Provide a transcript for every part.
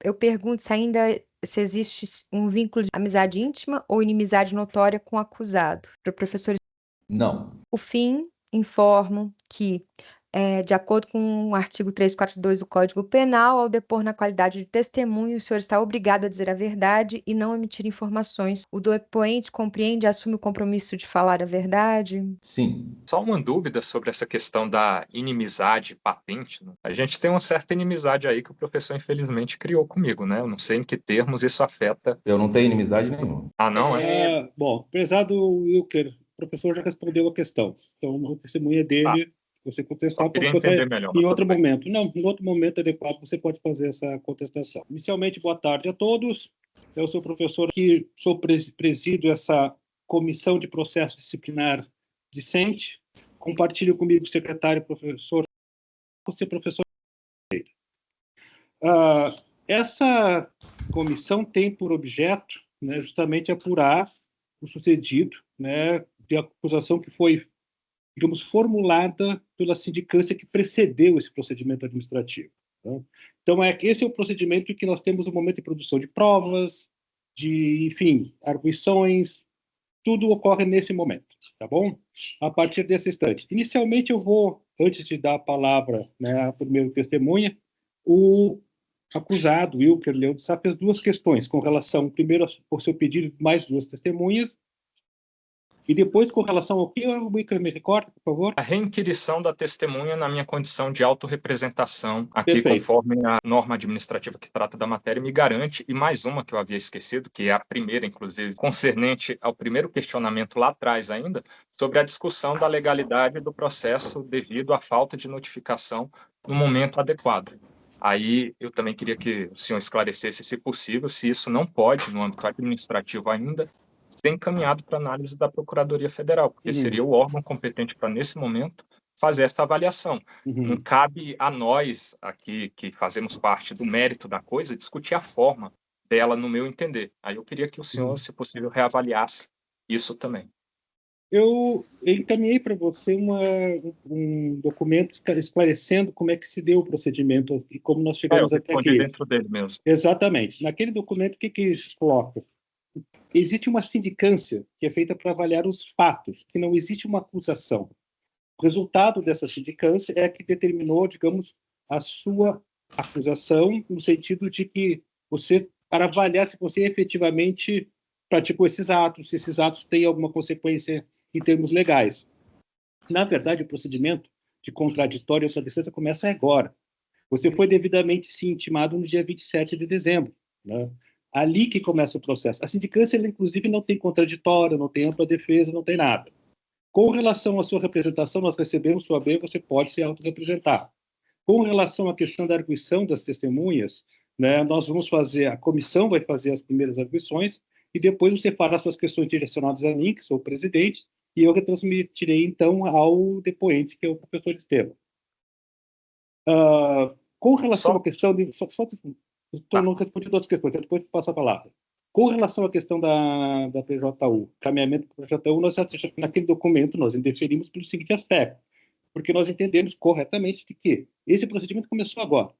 eu pergunto se existe um vínculo de amizade íntima ou inimizade notória com o acusado. Para o professor, Não. por fim, informo que, de acordo com o artigo 342 do Código Penal, ao depor na qualidade de testemunho, o senhor está obrigado a dizer a verdade e não emitir informações. O depoente compreende e assume o compromisso de falar a verdade? Sim. Só uma dúvida sobre essa questão da inimizade patente, né? A gente tem uma certa inimizade aí que o professor, infelizmente, criou comigo, né? Eu não sei em que termos isso afeta. Eu não tenho inimizade nenhuma. Ah, não? Bom, prezado Wilker, o professor já respondeu a questão. Então, a testemunha dele, você contestar, queria entender melhor, em outro momento. Não, em outro momento adequado você pode fazer essa contestação. Inicialmente, boa tarde a todos. Eu sou o professor que presido essa comissão de processo disciplinar discente. Compartilho comigo o secretário professor, você professor. Essa comissão tem por objeto, né, justamente apurar o sucedido, né, de acusação que foi, digamos, formulada pela sindicância que precedeu esse procedimento administrativo. Tá? Então, esse é o procedimento que nós temos no momento de produção de provas, de, enfim, arguições, tudo ocorre nesse momento, tá bom? A partir desse instante. Inicialmente, eu vou, antes de dar a palavra, né, à primeira testemunha, o acusado, Wilker Leão de Sá, fez duas questões com relação, primeiro, ao seu pedido de mais duas testemunhas, e depois com relação ao que o Wilker me recorda, por favor? A reinquirição da testemunha na minha condição de autorrepresentação, aqui Perfeito. conforme a norma administrativa que trata da matéria me garante, e mais uma que eu havia esquecido, que é a primeira, inclusive, concernente ao primeiro questionamento lá atrás ainda, sobre a discussão da legalidade do processo devido à falta de notificação no momento adequado. Aí eu também queria que o senhor esclarecesse, se possível, se isso não pode, no âmbito administrativo ainda, ser encaminhado para análise da Procuradoria Federal, porque seria o órgão competente para, nesse momento, fazer essa avaliação. Não cabe a nós, aqui, que fazemos parte do mérito da coisa, discutir a forma dela, no meu entender. Aí eu queria que o senhor, se possível, reavaliasse isso também. Eu encaminhei para você um documento esclarecendo como é que se deu o procedimento e como nós chegamos até aqui. Dentro dele mesmo. Exatamente. Naquele documento, o que isso coloca? Existe uma sindicância que é feita para avaliar os fatos, que não existe uma acusação. O resultado dessa sindicância é que determinou, digamos, a sua acusação, no sentido de que você, para avaliar se você efetivamente praticou esses atos, se esses atos têm alguma consequência em termos legais. Na verdade, o procedimento de contraditório e outra defesa começa agora. Você foi devidamente sim intimado no dia 27 de dezembro, né? Ali que começa o processo. A sindicância, ela, inclusive, não tem contraditório, não tem ampla defesa, não tem nada. Com relação à sua representação, nós recebemos sua habeas, você pode se autorrepresentar. Com relação à questão da arguição das testemunhas, né, nós vamos fazer, a comissão vai fazer as primeiras arguições, e depois você fará suas questões direcionadas a mim, que sou o presidente, e eu retransmitirei, então, ao depoente, que é o professor Estevam. Com relação à questão de... não respondi duas questões, depois eu passo a palavra. Com relação à questão da PJU, caminhamento da PJU, naquele documento nós interferimos pelo seguinte aspecto, porque nós entendemos corretamente de que esse procedimento começou agora,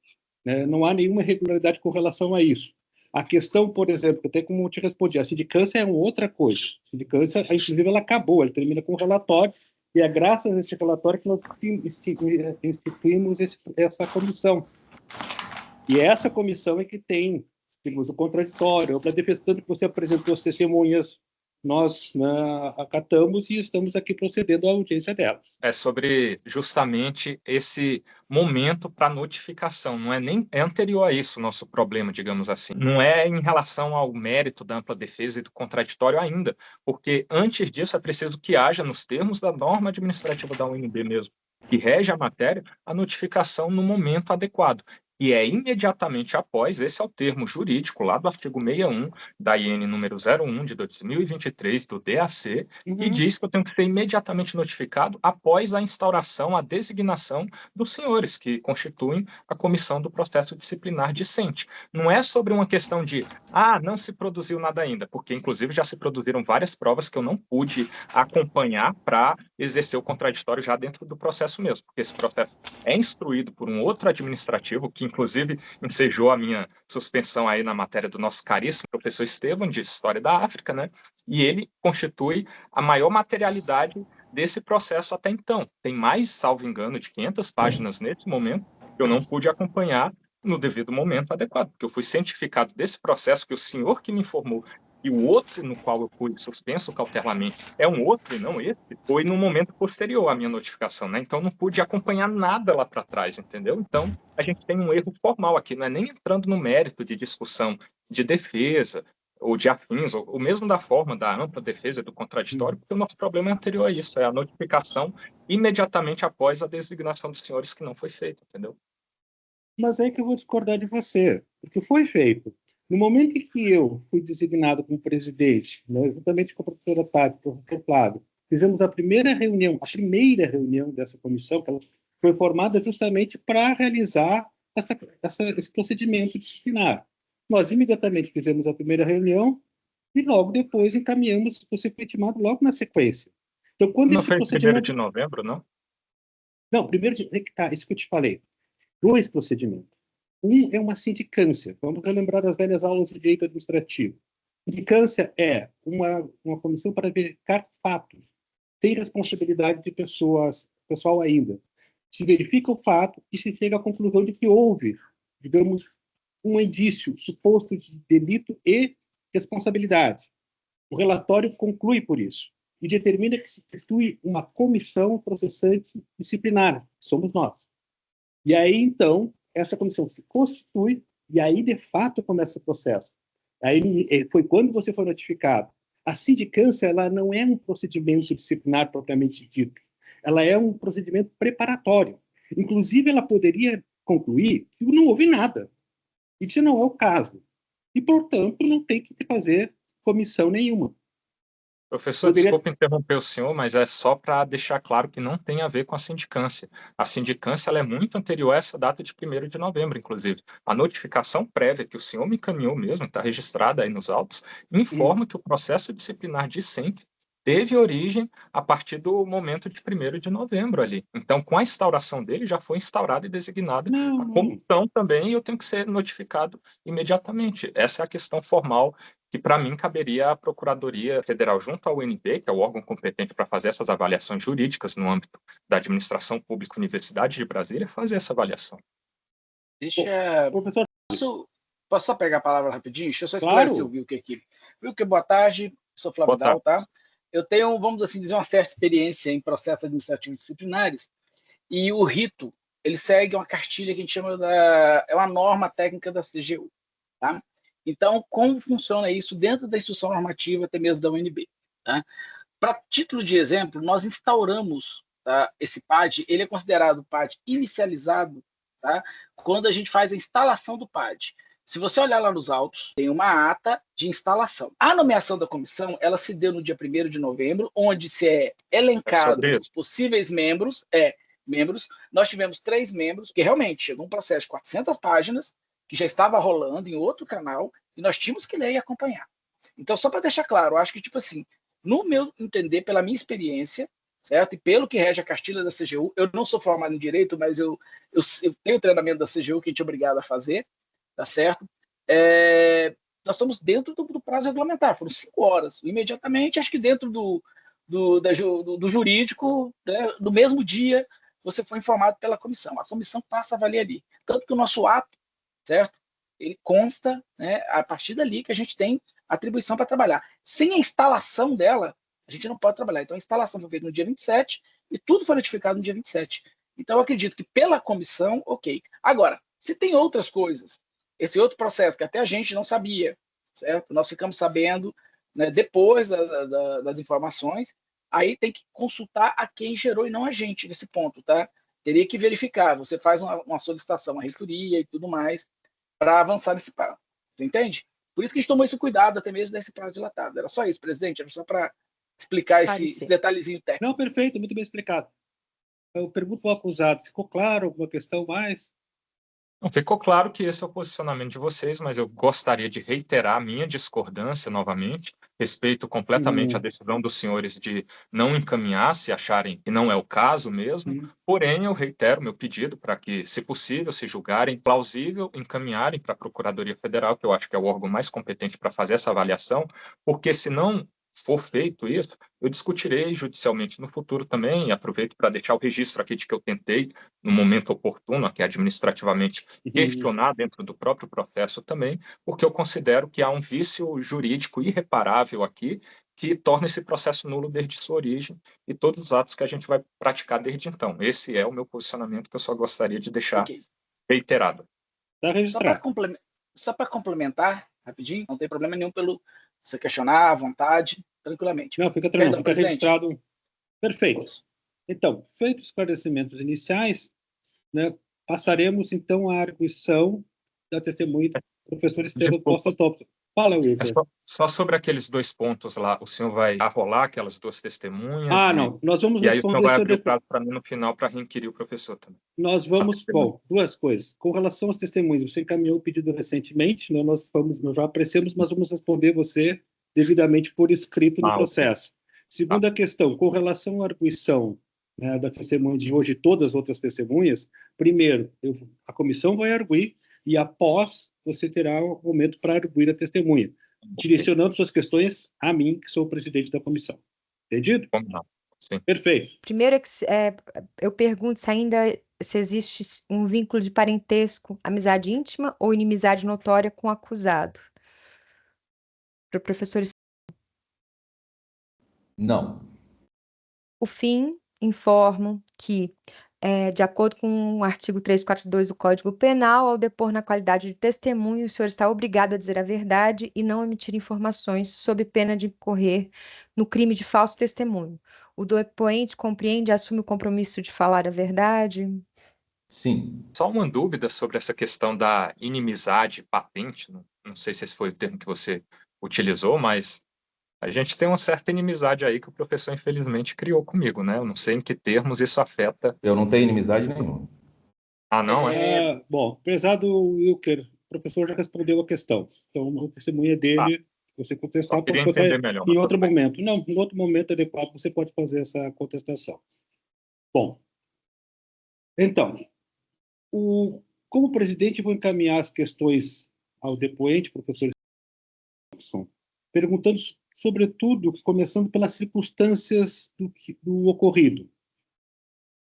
né? Não há nenhuma irregularidade com relação a isso. A questão, por exemplo, até como eu te respondi, a sindicância é uma outra coisa. A sindicância, inclusive, ela acabou, ela termina com um relatório, e é graças a esse relatório que nós instituímos essa comissão. E essa comissão é que tem, digamos, o contraditório, para defesa, tanto que você apresentou as testemunhas, nós acatamos e estamos aqui procedendo à audiência delas. É sobre justamente esse momento para notificação, não é nem anterior a isso o nosso problema, digamos assim. Não é em relação ao mérito da ampla defesa e do contraditório ainda, porque antes disso é preciso que haja, nos termos da norma administrativa da UNB mesmo, que rege a matéria, a notificação no momento adequado. E é imediatamente após, esse é o termo jurídico lá do artigo 61 da IN número 01 de 2023 do DAC, que diz que eu tenho que ser imediatamente notificado após a instauração, a designação dos senhores que constituem a comissão do processo disciplinar discente. Não é sobre uma questão de, não se produziu nada ainda, porque inclusive já se produziram várias provas que eu não pude acompanhar para exercer o contraditório já dentro do processo mesmo, porque esse processo é instruído por um outro administrativo que que inclusive ensejou a minha suspensão aí na matéria do nosso caríssimo professor Estevam, de História da África, né? E ele constitui a maior materialidade desse processo até então. Tem mais, salvo engano, de 500 páginas nesse momento, que eu não pude acompanhar no devido momento adequado, porque eu fui cientificado desse processo que o senhor que me informou e o outro no qual eu fui suspenso cautelarmente é um outro e não esse, foi no momento posterior à minha notificação, né? Então não pude acompanhar nada lá para trás, entendeu? Então a gente tem um erro formal aqui, não é nem entrando no mérito de discussão de defesa ou de afins, ou mesmo da forma da ampla defesa do contraditório, porque o nosso problema é anterior a isso, é a notificação imediatamente após a designação dos senhores que não foi feita, entendeu? Mas é que eu vou discordar de você, porque foi feito. No momento em que eu fui designado como presidente, né, juntamente com a professora Tati, o professor Flávio, fizemos a primeira reunião dessa comissão, que ela foi formada justamente para realizar esse procedimento disciplinar. Nós imediatamente fizemos a primeira reunião e logo depois encaminhamos, você foi intimado logo na sequência. Então, quando não esse foi procedimento... 1º de novembro, não? Não, primeiro, isso que eu te falei. 2 procedimentos. Um é uma sindicância. Vamos relembrar as velhas aulas de direito administrativo. Sindicância é uma comissão para verificar fatos, sem responsabilidade de pessoal ainda. Se verifica o fato e se chega à conclusão de que houve, digamos, um indício suposto de delito e responsabilidade. O relatório conclui por isso e determina que se constitui uma comissão processante disciplinar, que somos nós. E aí, então, essa comissão se constitui e aí, de fato, começa o processo. Aí foi quando você foi notificado. A sindicância, ela não é um procedimento disciplinar propriamente dito. Ela é um procedimento preparatório. Inclusive, ela poderia concluir que não houve nada. Isso não é o caso. E, portanto, não tem que fazer comissão nenhuma. Professor, desculpe interromper o senhor, mas é só para deixar claro que não tem a ver com a sindicância. A sindicância ela é muito anterior a essa data de 1º de novembro, inclusive. A notificação prévia que o senhor me encaminhou mesmo, está registrada aí nos autos, informa que o processo disciplinar discente teve origem a partir do momento de 1º de novembro ali. Então, com a instauração dele, já foi instaurada e designada a comissão também, e eu tenho que ser notificado imediatamente. Essa é a questão formal que, para mim, caberia à Procuradoria Federal junto ao UNB, que é o órgão competente para fazer essas avaliações jurídicas no âmbito da administração pública Universidade de Brasília, fazer essa avaliação. Deixa... Professor... Posso só pegar a palavra rapidinho? Deixa eu só esclarecer o Wilker aqui. Wilker, boa tarde. Sou Flávio Dal, tá? Eu tenho, vamos assim dizer, uma certa experiência em processos administrativos disciplinares e o rito, ele segue uma cartilha que a gente chama é uma norma técnica da CGU, tá? Então, como funciona isso dentro da instrução normativa, até mesmo da UNB? Tá? Para título de exemplo, nós instauramos, tá, esse PAD, ele é considerado PAD inicializado, tá, quando a gente faz a instalação do PAD. Se você olhar lá nos autos, tem uma ata de instalação. A nomeação da comissão, ela se deu no dia 1º de novembro, onde se é elencado os possíveis membros. Nós tivemos 3 membros, que realmente chegou um processo de 400 páginas, que já estava rolando em outro canal, e nós tínhamos que ler e acompanhar. Então, só para deixar claro, eu acho que, tipo assim, no meu entender, pela minha experiência, certo? E pelo que rege a cartilha da CGU, eu não sou formado em Direito, mas eu tenho treinamento da CGU que a gente é obrigado a fazer, tá certo? Nós estamos dentro do prazo regulamentar, foram 5 horas. Imediatamente, acho que dentro do jurídico, né, no mesmo dia, você foi informado pela comissão. A comissão passa a valer ali. Tanto que o nosso ato, certo? Ele consta, né, a partir dali que a gente tem atribuição para trabalhar. Sem a instalação dela, a gente não pode trabalhar. Então, a instalação foi feita no dia 27 e tudo foi notificado no dia 27. Então, eu acredito que pela comissão, ok. Agora, se tem outras coisas, esse outro processo que até a gente não sabia, certo? Nós ficamos sabendo, né, depois das informações, aí tem que consultar a quem gerou e não a gente nesse ponto, tá? Teria que verificar, você faz uma solicitação à reitoria e tudo mais para avançar nesse prazo, você entende? Por isso que a gente tomou esse cuidado até mesmo nesse prazo dilatado. Era só isso, presidente, era só para explicar esse detalhezinho técnico. Não, perfeito, muito bem explicado. Eu pergunto ao acusado, ficou claro alguma questão mais? Não, ficou claro que esse é o posicionamento de vocês, mas eu gostaria de reiterar a minha discordância novamente. Respeito completamente a decisão dos senhores de não encaminhar, se acharem que não é o caso mesmo. Porém, eu reitero meu pedido para que, se possível, se julgarem plausível, encaminharem para a Procuradoria Federal, que eu acho que é o órgão mais competente para fazer essa avaliação, porque se não for feito isso, eu discutirei judicialmente no futuro também, e aproveito para deixar o registro aqui de que eu tentei, no momento oportuno, aqui administrativamente, questionar dentro do próprio processo também, porque eu considero que há um vício jurídico irreparável aqui, que torna esse processo nulo desde sua origem, e todos os atos que a gente vai praticar desde então. Esse é o meu posicionamento, que eu só gostaria de deixar reiterado. Só para complementar, rapidinho, não tem problema nenhum pelo você questionar à vontade, tranquilamente. Não, fica tranquilo, fica registrado. Perfeito. Então, feitos os esclarecimentos iniciais, né, passaremos, então, à arguição da testemunha do professor Estevam Costa Thompson. Fala, Wilker. Só sobre aqueles 2 pontos lá, o senhor vai arrolar aquelas 2 testemunhas? Não, nós vamos responder. E aí o senhor vai abrir o prazo para mim no final para requerir o professor também. Nós vamos, bom, 2 coisas. Com relação às testemunhas, você encaminhou o pedido recentemente, né, nós já apreciamos, mas vamos responder você devidamente por escrito no processo. Segunda questão, com relação à arguição, né, da testemunha de hoje e todas as outras testemunhas, primeiro, a comissão vai arguir e após você terá um momento para arguir a testemunha, direcionando suas questões a mim, que sou o presidente da comissão. Entendido? Sim. Perfeito. Primeiro, eu pergunto se existe um vínculo de parentesco, amizade íntima ou inimizade notória com o acusado. Para o professor. Não. Por fim, informo que, de acordo com o artigo 342 do Código Penal, ao depor na qualidade de testemunho, o senhor está obrigado a dizer a verdade e não emitir informações sob pena de incorrer no crime de falso testemunho. O depoente compreende e assume o compromisso de falar a verdade? Sim. Só uma dúvida sobre essa questão da inimizade patente, não sei se esse foi o termo que você utilizou, mas a gente tem uma certa inimizade aí que o professor, infelizmente, criou comigo, né? Eu não sei em que termos isso afeta. Eu não tenho inimizade nenhuma. Não? Bom, prezado Wilker, o professor já respondeu a questão. Então, a testemunha dele, você contestar em outro momento. Não, em outro momento adequado você pode fazer essa contestação. Bom, então, como presidente, vou encaminhar as questões ao depoente, professor Thompson, perguntando, sobretudo, começando pelas circunstâncias do ocorrido.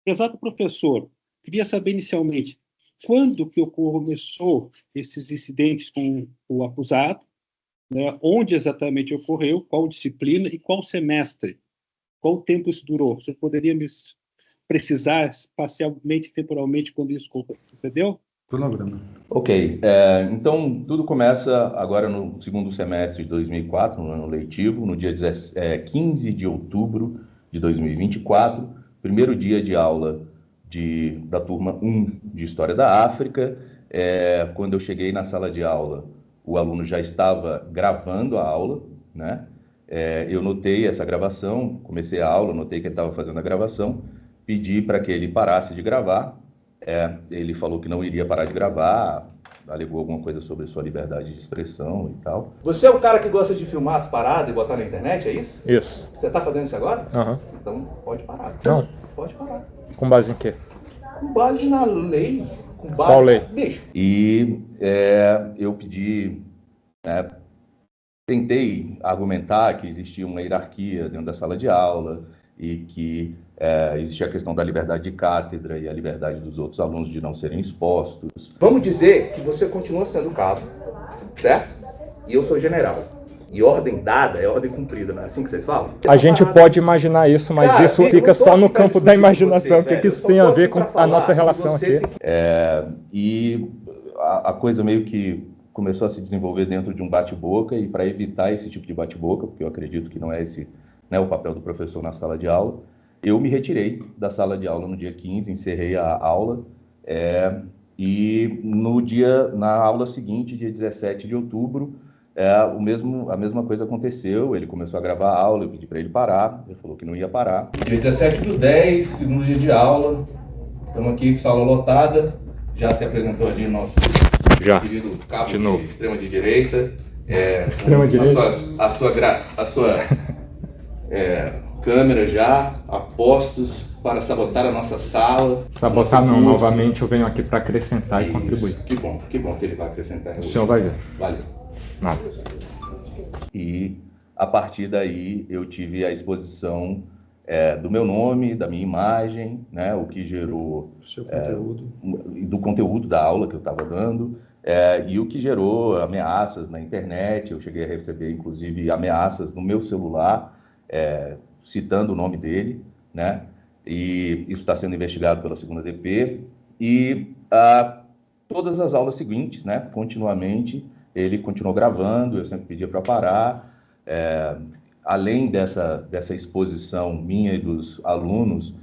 Prezado professor, queria saber inicialmente quando que começou esses incidentes com o acusado, né, onde exatamente ocorreu, qual disciplina e qual semestre, qual tempo isso durou. Você poderia me precisar espacialmente, temporalmente, quando isso sucedeu? Cronograma. Ok, então tudo começa agora no segundo semestre de 2004, no ano letivo, no dia 15 de outubro de 2024, primeiro dia de aula da turma 1 de História da África. Quando eu cheguei na sala de aula, o aluno já estava gravando a aula, né? Eu notei essa gravação, comecei a aula, notei que ele estava fazendo a gravação, pedi para que ele parasse de gravar. Ele falou que não iria parar de gravar, alegou alguma coisa sobre sua liberdade de expressão e tal. Você é o cara que gosta de filmar as paradas e botar na internet, é isso? Isso. Você está fazendo isso agora? Aham. Então pode parar. Não. Pode parar. Com base em quê? Com base na lei. Qual lei? Bicho. E eu pedi, tentei argumentar que existia uma hierarquia dentro da sala de aula e que existia a questão da liberdade de cátedra e a liberdade dos outros alunos de não serem expostos. Vamos dizer que você continua sendo cabo, certo? E eu sou general. E ordem dada é ordem cumprida, não é assim que vocês falam? A gente pode imaginar isso, mas isso fica só no campo da imaginação. O que isso tem a ver com a nossa relação aqui? E a coisa meio que começou a se desenvolver dentro de um bate-boca, e para evitar esse tipo de bate-boca, porque eu acredito que não é esse, né, o papel do professor na sala de aula, eu me retirei da sala de aula no dia 15, encerrei a aula, e na aula seguinte, dia 17 de outubro, a mesma coisa aconteceu. Ele começou a gravar a aula, eu pedi para ele parar, ele falou que não ia parar. Dia 17/10, segundo dia de aula, estamos aqui, sala lotada, Já se apresentou ali o nosso querido cabo de extrema de direita. Extrema direita. A sua câmera já, a postos para sabotar a nossa sala. Sabotar não, novamente eu venho aqui para acrescentar e contribuir. Que bom que ele vai acrescentar. O senhor vai ver. Valeu. Nada. E a partir daí eu tive a exposição do meu nome, da minha imagem, né, o que gerou do conteúdo da aula que eu estava dando, e o que gerou ameaças na internet. Eu cheguei a receber, inclusive, ameaças no meu celular, citando o nome dele, né, e isso está sendo investigado pela 2ª DP, e todas as aulas seguintes, né, continuamente, ele continuou gravando, eu sempre pedia para parar. Além dessa exposição minha e dos alunos,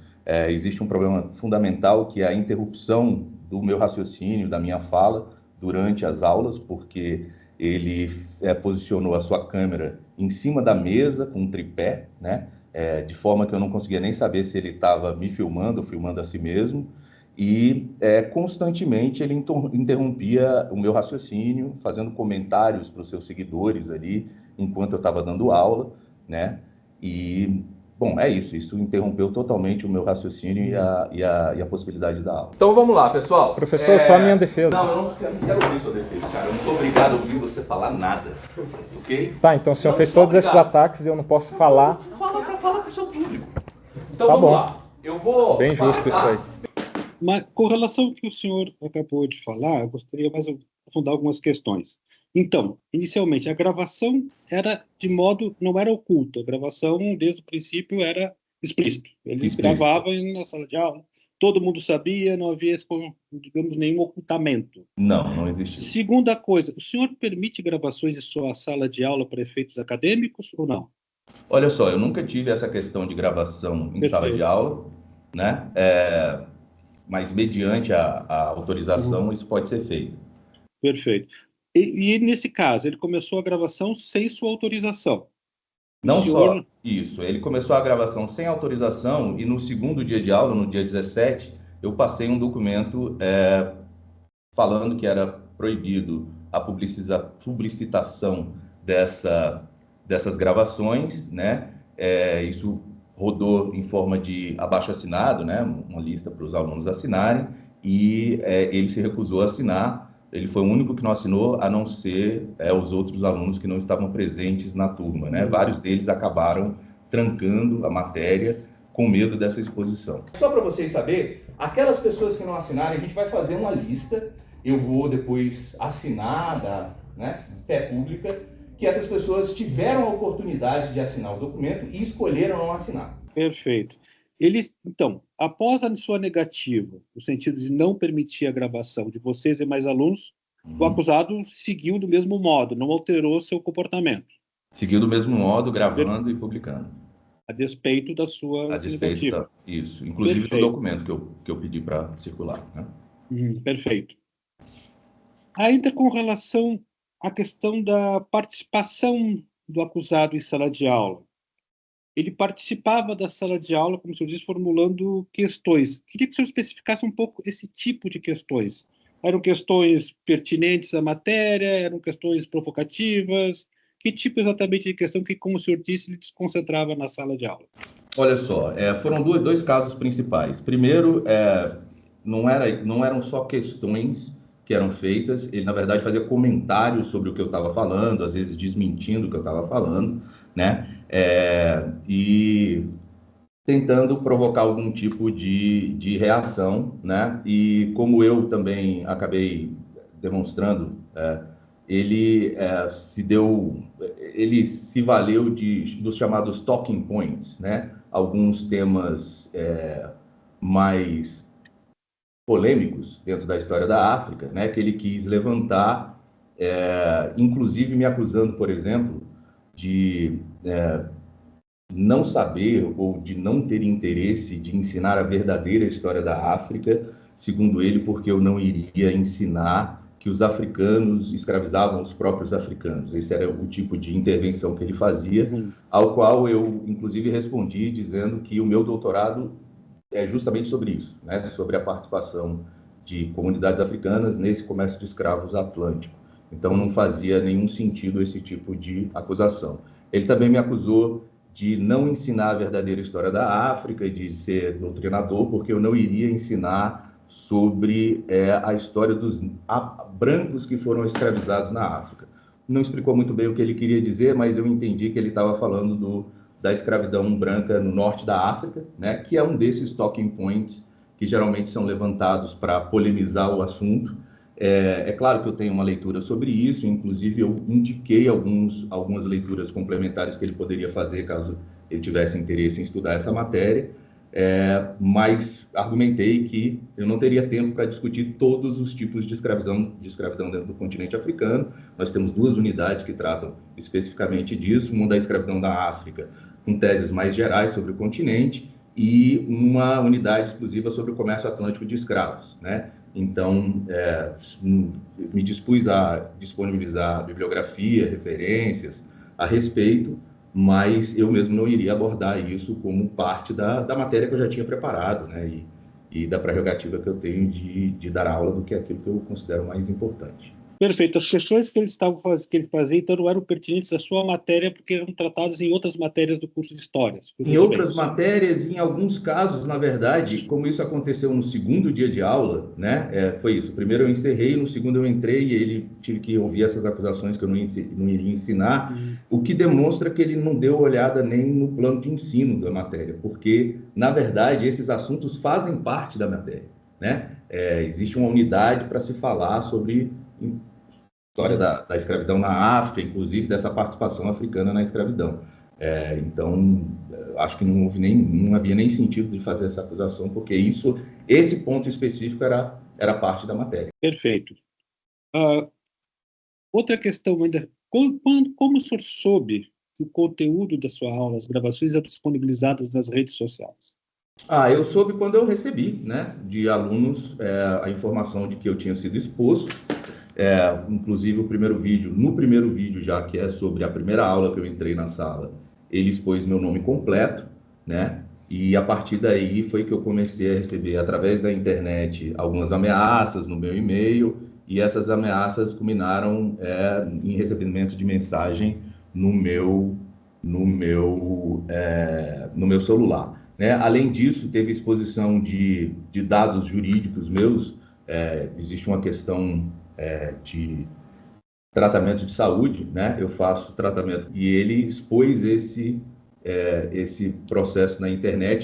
existe um problema fundamental, que é a interrupção do meu raciocínio, da minha fala, durante as aulas, porque ele posicionou a sua câmera em cima da mesa, com um tripé, né? De forma que eu não conseguia nem saber se ele estava me filmando ou filmando a si mesmo, e constantemente ele interrompia o meu raciocínio, fazendo comentários para os seus seguidores ali, enquanto eu estava dando aula, né? E, bom, é isso. Isso interrompeu totalmente o meu raciocínio e a possibilidade da aula. Então, vamos lá, pessoal. Professor, só a minha defesa. Não, eu não quero ouvir sua defesa, cara. Eu não sou obrigado a ouvir você falar nada, ok? Tá, então o senhor fez todos esses ataques e eu não posso falar. Fala pro seu público. Então, tá vamos bom. lá. Eu vou bem justo isso aí. Mas, com relação ao que o senhor acabou de falar, eu gostaria mais de aprofundar algumas questões. Então, inicialmente, a gravação era de modo, não era oculta, a gravação, desde o princípio, era explícito. Eles gravavam na sala de aula, todo mundo sabia, não havia, digamos, nenhum ocultamento. Não existia. Segunda coisa, o senhor permite gravações de sua sala de aula para efeitos acadêmicos ou não? Olha só, eu nunca tive essa questão de gravação em sala de aula, né? Mas mediante a autorização, isso pode ser feito. Perfeito. E nesse caso, ele começou a gravação sem sua autorização? Não só isso, ele começou a gravação sem autorização, e no segundo dia de aula, no dia 17, eu passei um documento falando que era proibido a publicitação dessas gravações, né? Isso rodou em forma de abaixo-assinado, né? Uma lista para os alunos assinarem, e ele se recusou a assinar. Ele foi o único que não assinou, a não ser os outros alunos que não estavam presentes na turma, né? Vários deles acabaram trancando a matéria com medo dessa exposição. Só para vocês saberem, aquelas pessoas que não assinarem, a gente vai fazer uma lista, eu vou depois assinar, né, fé pública, que essas pessoas tiveram a oportunidade de assinar o documento e escolheram não assinar. Perfeito. Então, após a sua negativa, no sentido de não permitir a gravação de vocês e mais alunos, o acusado seguiu do mesmo modo, não alterou seu comportamento. Seguiu do mesmo modo, gravando e publicando. A despeito da sua negativa. Isso, inclusive do documento que eu pedi para circular, né? Perfeito. Ainda com relação à questão da participação do acusado em sala de aula. Ele participava da sala de aula, como o senhor disse, formulando questões. Queria que o senhor especificasse um pouco esse tipo de questões. Eram questões pertinentes à matéria? Eram questões provocativas? Que tipo exatamente de questão que, como o senhor disse, ele desconcentrava na sala de aula? Olha só, foram dois casos principais. Primeiro, não eram só questões que eram feitas, ele, na verdade, fazia comentários sobre o que eu estava falando, às vezes desmentindo o que eu estava falando, né? E tentando provocar algum tipo de reação, né? E como eu também acabei demonstrando, ele se valeu dos chamados talking points, né? Alguns temas mais polêmicos dentro da história da África, né? Que ele quis levantar, inclusive me acusando, por exemplo, de não saber ou de não ter interesse de ensinar a verdadeira história da África, segundo ele, porque eu não iria ensinar que os africanos escravizavam os próprios africanos. Esse era o tipo de intervenção que ele fazia, ao qual eu, inclusive, respondi dizendo que o meu doutorado é justamente sobre isso, né? Sobre a participação de comunidades africanas nesse comércio de escravos atlântico. Então, não fazia nenhum sentido esse tipo de acusação. Ele também me acusou de não ensinar a verdadeira história da África e de ser doutrinador, porque eu não iria ensinar sobre a história dos brancos que foram escravizados na África. Não explicou muito bem o que ele queria dizer, mas eu entendi que ele estava falando da escravidão branca no norte da África, né, que é um desses talking points que geralmente são levantados para polemizar o assunto. É claro que eu tenho uma leitura sobre isso, inclusive eu indiquei algumas leituras complementares que ele poderia fazer caso ele tivesse interesse em estudar essa matéria, mas argumentei que eu não teria tempo para discutir todos os tipos de escravidão dentro do continente africano. Nós temos 2 unidades que tratam especificamente disso, uma da escravidão da África, com teses mais gerais sobre o continente, e uma unidade exclusiva sobre o comércio atlântico de escravos, né? Então, me dispus a disponibilizar bibliografia, referências a respeito, mas eu mesmo não iria abordar isso como parte da matéria que eu já tinha preparado, né? E da prerrogativa que eu tenho de dar aula do que é aquilo que eu considero mais importante. Perfeito. As questões que ele fazia, então, não eram pertinentes à sua matéria, porque eram tratadas em outras matérias do curso de História. Em outras matérias, em alguns casos, na verdade, como isso aconteceu no segundo dia de aula, né? Foi isso. Primeiro eu encerrei, no segundo eu entrei e ele tive que ouvir essas acusações que eu não iria ensinar, o que demonstra que ele não deu olhada nem no plano de ensino da matéria, porque, na verdade, esses assuntos fazem parte da matéria, né? Existe uma unidade para se falar sobre história da escravidão na África, inclusive dessa participação africana na escravidão. Então, acho que não havia nem sentido de fazer essa acusação, porque esse ponto específico era parte da matéria. Perfeito. Outra questão ainda, como o senhor soube que o conteúdo da sua aula, as gravações, eram disponibilizadas nas redes sociais? Eu soube quando eu recebi, né, de alunos a informação de que eu tinha sido exposto. Inclusive no primeiro vídeo já, que é sobre a primeira aula que eu entrei na sala, ele expôs meu nome completo, né? E a partir daí foi que eu comecei a receber, através da internet, algumas ameaças no meu e-mail, e essas ameaças culminaram em recebimento de mensagem no meu celular, né? Além disso, teve exposição de dados jurídicos meus. Existe uma questão de tratamento de saúde, né? Eu faço tratamento, e ele expôs esse processo na internet.